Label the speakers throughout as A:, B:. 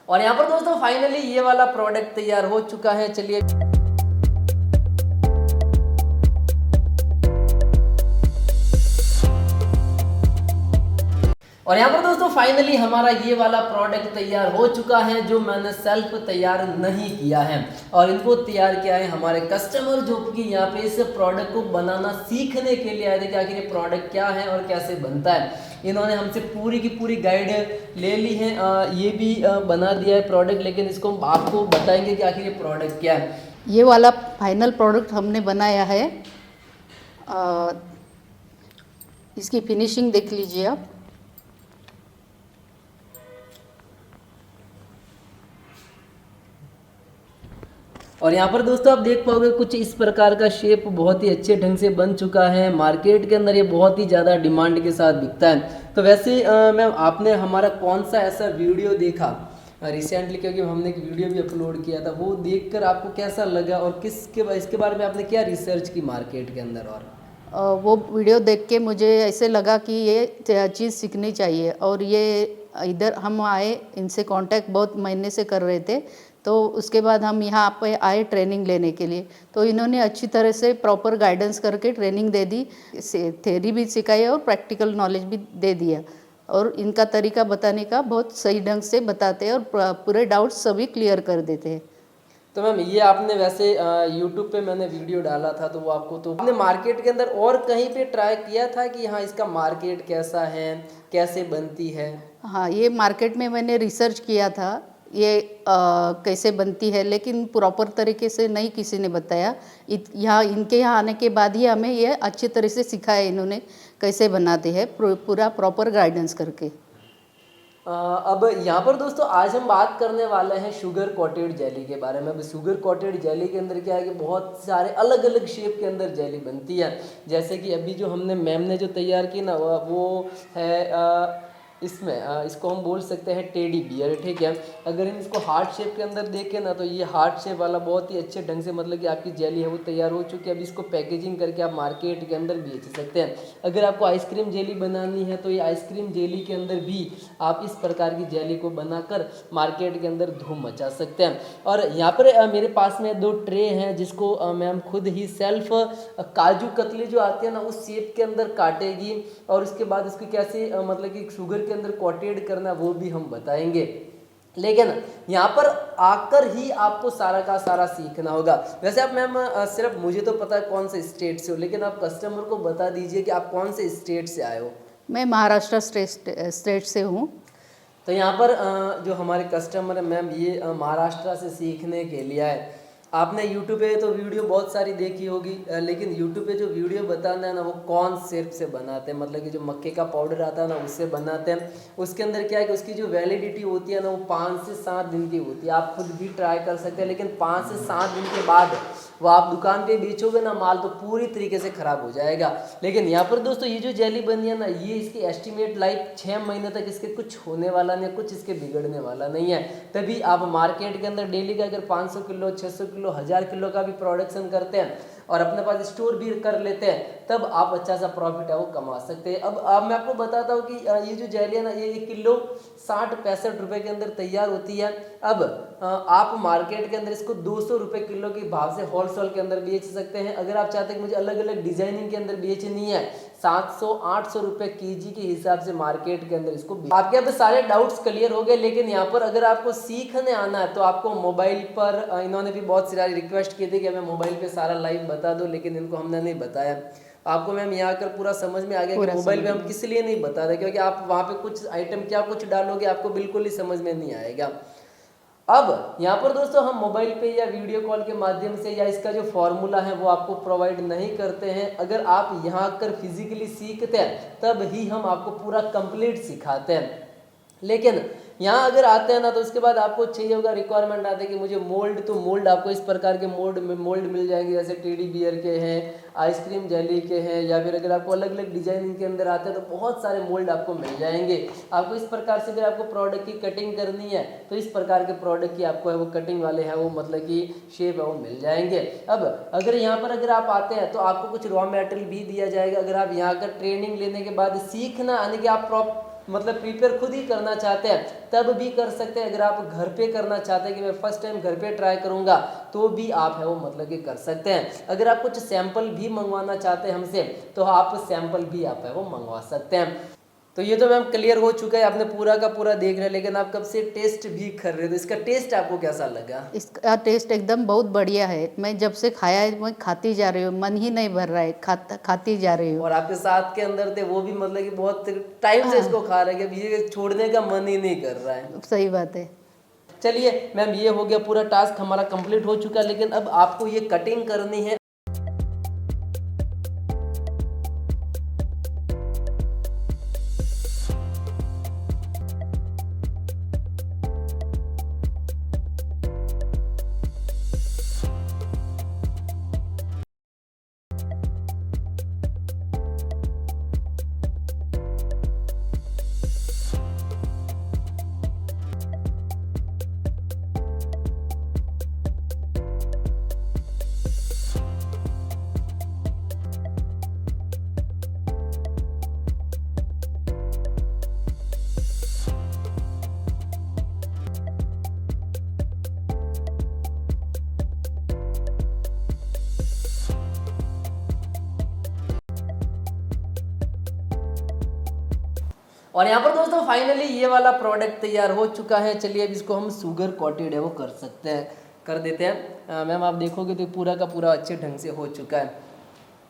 A: और यहाँ पर दोस्तों फाइनली ये वाला प्रोडक्ट तैयार हो चुका है। चलिए और यहाँ पर दोस्तों फाइनली हमारा ये वाला प्रोडक्ट तैयार हो चुका है, जो मैंने सेल्फ तैयार नहीं किया है और इनको तैयार किया है हमारे कस्टमर, जो कि यहाँ पे इस प्रोडक्ट को बनाना सीखने के लिए आए थे कि आखिर ये प्रोडक्ट क्या है और कैसे बनता है। इन्होंने हमसे पूरी की पूरी गाइड ले ली है, ये भी बना दिया है प्रोडक्ट, लेकिन इसको हम आपको बताएंगे कि आखिर ये प्रोडक्ट क्या है।
B: ये वाला फाइनल प्रोडक्ट हमने बनाया है। इसकी फिनिशिंग देख लीजिए आप।
A: और यहाँ पर दोस्तों आप देख पाओगे कुछ इस प्रकार का शेप बहुत ही अच्छे ढंग से बन चुका है। मार्केट के अंदर ये बहुत ही ज़्यादा डिमांड के साथ बिकता है। तो वैसे मैम आपने हमारा कौन सा ऐसा वीडियो देखा रिसेंटली, क्योंकि हमने एक वीडियो भी अपलोड किया था, वो देखकर आपको कैसा लगा और इसके बारे में आपने क्या रिसर्च की मार्केट के अंदर? और
B: वो वीडियो देख के मुझे ऐसे लगा कि ये चीज़ सीखनी चाहिए, और ये इधर हम आए, इनसे कांटेक्ट बहुत महीने से कर रहे थे, तो उसके बाद हम यहाँ पे आए ट्रेनिंग लेने के लिए। तो इन्होंने अच्छी तरह से प्रॉपर गाइडेंस करके ट्रेनिंग दे दी, थ्योरी भी सिखाई और प्रैक्टिकल नॉलेज भी दे दिया, और इनका तरीका बताने का बहुत सही ढंग से बताते हैं और पूरे डाउट्स सभी क्लियर कर देते हैं।
A: तो मैम ये आपने वैसे यूट्यूब पे मैंने वीडियो डाला था, तो वो आपने मार्केट के अंदर और कहीं पे ट्राई किया था कि हाँ इसका मार्केट कैसा है, कैसे बनती है?
B: हाँ, ये मार्केट में मैंने रिसर्च किया था ये कैसे बनती है, लेकिन प्रॉपर तरीके से नहीं किसी ने बताया। यहाँ इनके यहाँ आने के बाद ही हमें ये अच्छी तरह से सिखाया इन्होंने कैसे बनाते हैं, पूरा प्रॉपर गाइडेंस करके।
A: अब यहाँ पर दोस्तों आज हम बात करने वाले हैं शुगर कोटेड जेली के बारे में। अब शुगर कोटेड जेली के अंदर क्या है कि बहुत सारे अलग अलग शेप के अंदर जेली बनती है। जैसे कि अभी जो हमने मैम ने जो तैयार की ना वो है इसमें इसको हम बोल सकते हैं टेडी बियर, ठीक है। अगर हम इसको हार्ट शेप के अंदर देखें ना, तो ये हार्ट शेप वाला बहुत ही अच्छे ढंग से मतलब कि आपकी जेली है वो तैयार हो चुकी है। अब इसको पैकेजिंग करके आप मार्केट के अंदर बेच सकते हैं। अगर आपको आइसक्रीम जेली बनानी है तो ये आइसक्रीम जेली के अंदर भी आप इस प्रकार की जेली को बनाकर मार्केट के अंदर धूम मचा सकते हैं। और यहाँ पर मेरे पास में 2 ट्रे हैं, जिसको मैम खुद ही सेल्फ काजू कतली जो आती है ना उस शेप के अंदर काटेगी, और उसके बाद इसको कैसे मतलब कि शुगर के अंदर कोटेड करना वो भी हम बताएंगे। लेकिन यहाँ पर आकर ही आपको सारा का सारा सीखना होगा। वैसे आप मैम सिर्फ मुझे तो पता है कौन से स्टेट से हो, लेकिन आप कस्टमर को बता दीजिए कि आप कौन से स्टेट से आए हो।
B: मैं महाराष्ट्र स्टेट से हूँ।
A: तो यहाँ पर जो हमारे कस्टमर है मैम ये महाराष्ट्र से सीखने के लिए आए। आपने यूट्यूब पे तो वीडियो बहुत सारी देखी होगी, लेकिन यूट्यूब पे जो वीडियो बताना है ना वो कॉर्न सिरप से बनाते हैं, मतलब कि जो मक्के का पाउडर आता है ना उससे बनाते हैं। उसके अंदर क्या है कि उसकी जो वैलिडिटी होती है ना वो 5 से 7 दिन की होती है। आप खुद भी ट्राई कर सकते हैं, लेकिन 5 से 7 दिन के बाद वो आप दुकान पे बेचोगे ना माल तो पूरी तरीके से ख़राब हो जाएगा। लेकिन यहाँ पर दोस्तों ये जो जेली बनी है ना, ये इसकी एस्टिमेट लाइफ 6 महीने तक इसके कुछ होने वाला नहीं, कुछ इसके बिगड़ने वाला नहीं है। तभी आप मार्केट के अंदर डेली का अगर 500 किलो 600 किलो 1000 किलो का भी प्रोडक्शन करते हैं और अपने पास स्टोर भी कर लेते हैं, तब आप अच्छा सा प्रॉफिट है वो कमा सकते हैं। अब मैं आपको बताता हूँ कि ये जो जेली है ना ये 1 किलो 60-65 रुपए के अंदर तैयार होती है। अब आप मार्केट के अंदर इसको 200 रुपए किलो के भाव से होलसेल के अंदर बेच सकते हैं। अगर आप चाहते हैं कि मुझे अलग अलग डिजाइनिंग के अंदर बेचनी है 700-800 रुपए केजी के हिसाब से मार्केट के अंदर इसको आपके अब सारे डाउट्स क्लियर हो गए। लेकिन यहाँ पर अगर आपको सीखने आना है तो आपको मोबाइल पर इन्होंने भी बहुत सारी रिक्वेस्ट की थी कि हमें मोबाइल पे सारा लाइव बता दो, लेकिन इनको हमने नहीं बताया। आपको मैम यहाँ आकर पूरा समझ में आ गया कि मोबाइल पे हम किस लिए नहीं बताते, क्योंकि आप वहाँ पे कुछ आइटम क्या कुछ डालोगे आपको बिल्कुल ही समझ में नहीं आएगा। अब यहाँ पर दोस्तों हम मोबाइल पे या वीडियो कॉल के माध्यम से या इसका जो फॉर्मूला है वो आपको प्रोवाइड नहीं करते हैं। अगर आप यहाँ आकर फिजिकली सीखते हैं तब ही हम आपको पूरा कंप्लीट सिखाते हैं। लेकिन यहाँ अगर आते हैं ना तो उसके बाद आपको चाहिए होगा, रिक्वायरमेंट आते हैं कि मुझे मोल्ड, तो मोल्ड आपको इस प्रकार के मोल्ड मिल जाएंगे, जैसे टेडी बियर के हैं, आइसक्रीम जेली के हैं, या फिर अगर आपको अलग अलग डिजाइनिंग के अंदर आते हैं तो बहुत सारे मोल्ड आपको मिल जाएंगे। आपको इस प्रकार से अगर आपको प्रोडक्ट की कटिंग करनी है तो इस प्रकार के प्रोडक्ट की आपको है वो कटिंग वाले हैं वो मतलब कि शेप है वो मिल जाएंगे। अब अगर यहाँ पर अगर आप आते हैं तो आपको कुछ रॉ मटेरियल भी दिया जाएगा। अगर आप यहाँ का ट्रेनिंग लेने के बाद सीखना यानी कि आप मतलब प्रिपेयर खुद ही करना चाहते हैं तब भी कर सकते हैं। अगर आप घर पे करना चाहते हैं कि मैं फर्स्ट टाइम घर पे ट्राई करूँगा तो भी आप है वो मतलब कि कर सकते हैं। अगर आप कुछ सैंपल भी मंगवाना चाहते हैं हमसे तो आप सैंपल भी आप है वो मंगवा सकते हैं। तो ये तो मैम क्लियर हो चुका है, आपने पूरा का पूरा देख रहे हैं, लेकिन आप कब से टेस्ट भी कर रहे हो तो इसका टेस्ट आपको कैसा लगा?
B: इसका टेस्ट एकदम बहुत बढ़िया है। मैं जब से खाया है मैं खाती जा रही हूँ, मन ही नहीं भर रहा है, खाती जा रही हूँ।
A: और आपके साथ के अंदर थे वो भी मतलब कि बहुत टाइम से इसको खा रहे हैं कि अब ये छोड़ने का मन ही नहीं कर रहा है।
B: सही बात है।
A: चलिए मैम, ये हो गया पूरा टास्क हमारा कंप्लीट हो चुका है, लेकिन अब आपको ये कटिंग करनी है। और यहाँ पर दोस्तों फाइनली ये वाला प्रोडक्ट तैयार हो चुका है। चलिए अब इसको हम शुगर कोटेड है वो कर देते हैं। मैम आप देखोगे तो पूरा का पूरा अच्छे ढंग से हो चुका है।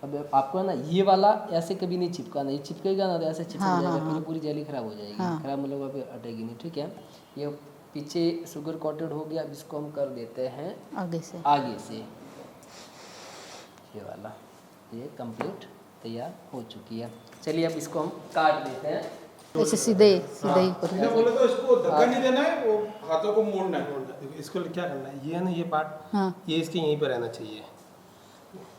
A: अब आपको है ना ये वाला ऐसे कभी नहीं चिपकाना, ये चिपकेगा ना तो ऐसे चिपक जाएगा, फिर पूरी जेली खराब हो जाएगी। खराब मतलब वहाँ पे अटेगी नहीं, ठीक है। ये पीछे शुगर कोटेड हो गया, अब इसको हम कर देते हैं आगे से ये वाला, ये कंप्लीट तैयार हो चुकी है। चलिए अब इसको हम काट देते हैं
B: ऐसे सीधे ही
C: सीधा बोले तो इसको धक्का नहीं देना है, वो हाथों को मोड़ना है। देखो इसको क्या करना है, ये है ना ये पार्ट, ये इसके यहीं पर रहना चाहिए।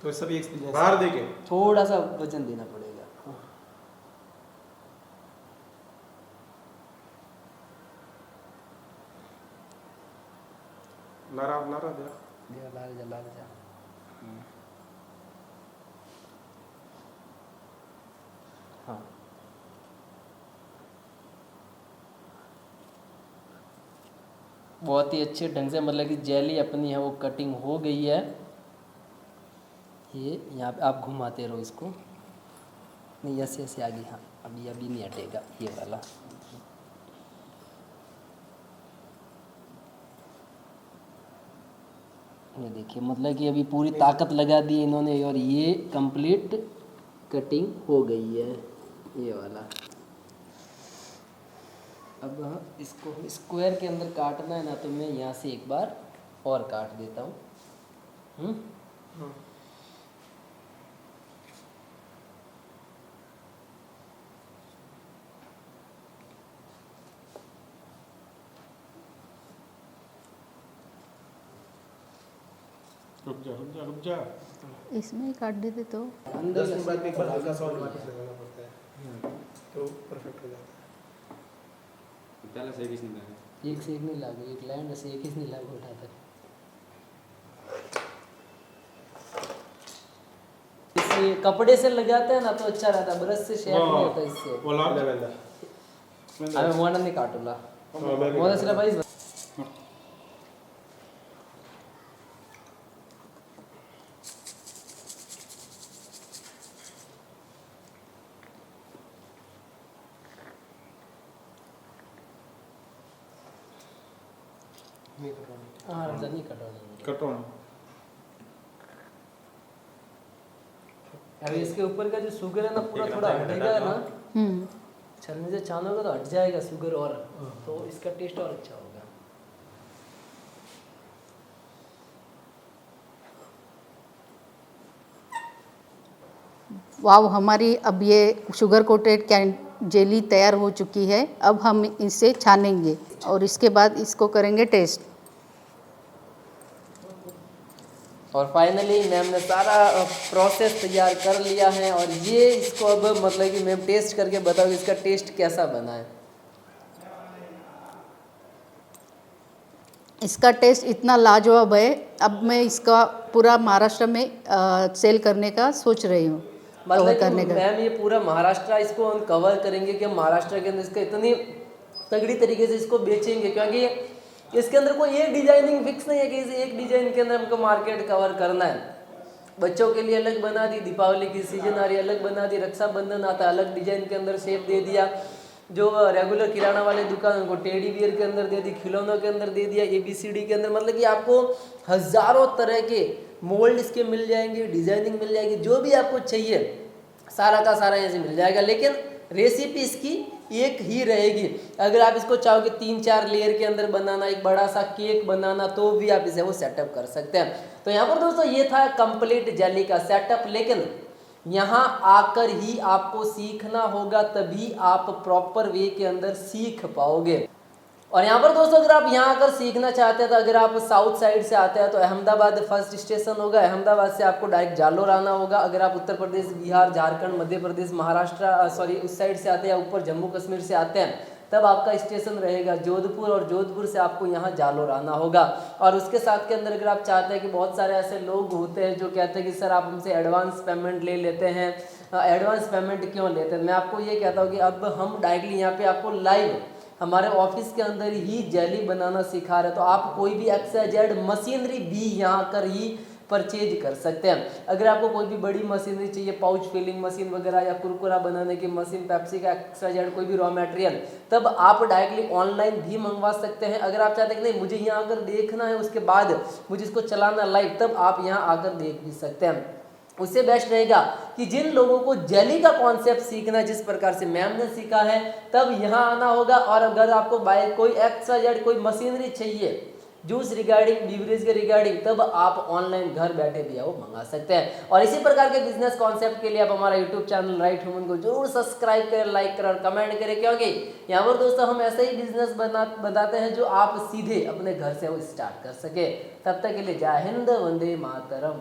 C: तो सब एक्सपीरियंस बाहर देके
A: थोड़ा सा वजन देना पड़ेगा।
C: लारा
A: जा। हाँ बहुत ही अच्छे ढंग से मतलब कि जेली अपनी है वो कटिंग हो गई है। ये यहाँ पे आप घुमाते रहो इसको, नहीं ऐसे ऐसे आगे, हाँ अभी नहीं हटेगा ये वाला। ये देखिए मतलब कि अभी पूरी ताकत लगा दी इन्होंने और ये कंप्लीट कटिंग हो गई है ये वाला। अब इसको स्क्वायर के अंदर काटना है ना, तो मैं यहाँ से एक बार और काट देता हूँ।
C: रुक जा
B: इसमें ही काट देते तो
C: 10 मिनट बाद एक बार हल्का सा और वापस लगाना पड़ता है, तो परफेक्ट हो जाता है।
D: पहले से एक नहीं लगा,
A: एक से एक नहीं लागू, एक लैंड से एक ही नहीं लागू उठाता। इससे कपड़े से लगाते हैं ना तो अच्छा रहता, ब्रश से शेप नहीं होता इससे।
C: वो लाभ लेवल
A: अबे मोना नहीं काटूला मोना सिर्फ भाई। हाँ रमजान नहीं कटवानी। अभी इसके ऊपर का जो शुगर है ना पूरा थोड़ा हटेगा ना, छलने से छानोगे होगा तो हट जाएगा शुगर, और तो इसका टेस्ट और अच्छा होगा।
B: वाव, हमारी अब ये शुगर कोटेड जेली तैयार हो चुकी है। अब हम इसे छानेंगे और इसके बाद इसको करेंगे टेस्ट।
A: और फाइनली मैम ने सारा प्रोसेस तैयार कर लिया है और ये इसको अब मतलब कि मैम टेस्ट करके बताओ इसका टेस्ट कैसा बना है।
B: इसका टेस्ट इतना लाजवाब है, अब मैं इसका पूरा महाराष्ट्र में सेल करने का सोच रही हूँ।
A: मतलब
B: करने
A: कि
B: का।
A: मैम ये पूरा महाराष्ट्र इसको हम कवर करेंगे कि हम महाराष्ट्र के अंदर इसका इतनी तगड़ी तरीके से इसको बेचेंगे, क्योंकि इसके अंदर कोई एक डिजाइनिंग फिक्स नहीं है कि इस एक डिजाइन के अंदर हमको मार्केट कवर करना है। बच्चों के लिए अलग बना दी, दीपावली की सीजन आ रही है अलग बना दी, रक्षाबंधन आता है अलग डिजाइन के अंदर शेप दे दिया, जो रेगुलर किराना वाले दुकान उनको टेडी बियर के अंदर दे दी, खिलौनों के अंदर दे दिया, ABCD के अंदर, मतलब कि आपको हजारों तरह के मोल्ड इसके मिल जाएंगे, डिजाइनिंग मिल जाएगी, जो भी आपको चाहिए सारा का सारा यहाँ से मिल जाएगा। लेकिन रेसिपी इसकी एक ही रहेगी। अगर आप इसको चाहोगे 3-4 लेयर के अंदर बनाना, एक बड़ा सा केक बनाना, तो भी आप इसे वो सेटअप कर सकते हैं। तो यहाँ पर दोस्तों ये था कंप्लीट जेली का सेटअप। लेकिन यहाँ आकर ही आपको सीखना होगा, तभी आप प्रॉपर वे के अंदर सीख पाओगे। और यहाँ पर दोस्तों अगर आप यहाँ आकर सीखना चाहते हैं, तो अगर आप साउथ साइड से आते हैं तो अहमदाबाद फर्स्ट स्टेशन होगा, अहमदाबाद से आपको डायरेक्ट जालोर आना होगा। अगर आप उत्तर प्रदेश, बिहार, झारखंड, मध्य प्रदेश, महाराष्ट्र उस साइड से आते हैं, या ऊपर जम्मू कश्मीर से आते हैं, तब आपका स्टेशन रहेगा जोधपुर, और जोधपुर से आपको यहाँ जालोर आना होगा। और उसके साथ के अंदर अगर आप चाहते हैं कि बहुत सारे ऐसे लोग होते हैं जो कहते हैं कि सर आप हमसे एडवांस पेमेंट ले लेते हैं, एडवांस पेमेंट क्यों लेते हैं, मैं आपको ये कहता हूँ कि अब हम डायरेक्टली यहाँ पे आपको लाइव हमारे ऑफिस के अंदर ही जेली बनाना सिखा रहे हैं। तो आप कोई भी XYZ मशीनरी भी यहाँ कर ही परचेज कर सकते हैं। अगर आपको कोई भी बड़ी मशीनरी चाहिए, पाउच फिलिंग मशीन वगैरह, या कुरकुरा बनाने की मशीन, पेप्सी का XYZ कोई भी रॉ मटेरियल, तब आप डायरेक्टली ऑनलाइन भी मंगवा सकते हैं। अगर आप चाहते हैं कि नहीं मुझे यहाँ आकर देखना है, उसके बाद मुझे इसको चलाना लाइव, तब आप यहाँ आकर देख भी सकते हैं। उससे बेस्ट रहेगा कि जिन लोगों को जेली का कॉन्सेप्ट सीखना है, जिस प्रकार से मैम ने सीखा है, तब यहाँ आना होगा। और अगर आपको बाय कोई XYZ कोई मशीनरी चाहिए जूस रिगार्डिंग, बीवरेज के रिगार्डिंग, तब आप ऑनलाइन घर बैठे भी वो मंगा सकते हैं। और इसी प्रकार के बिजनेस कॉन्सेप्ट के लिए आप हमारा यूट्यूब चैनल राइट ह्यूमन को जरूर सब्सक्राइब करें, लाइक करें और कमेंट करें, क्योंकि यहाँ पर दोस्तों हम ऐसे ही बिजनेस बताते हैं जो आप सीधे अपने घर से वो स्टार्ट कर सके। तब तक के लिए जय हिंद, वंदे मातरम।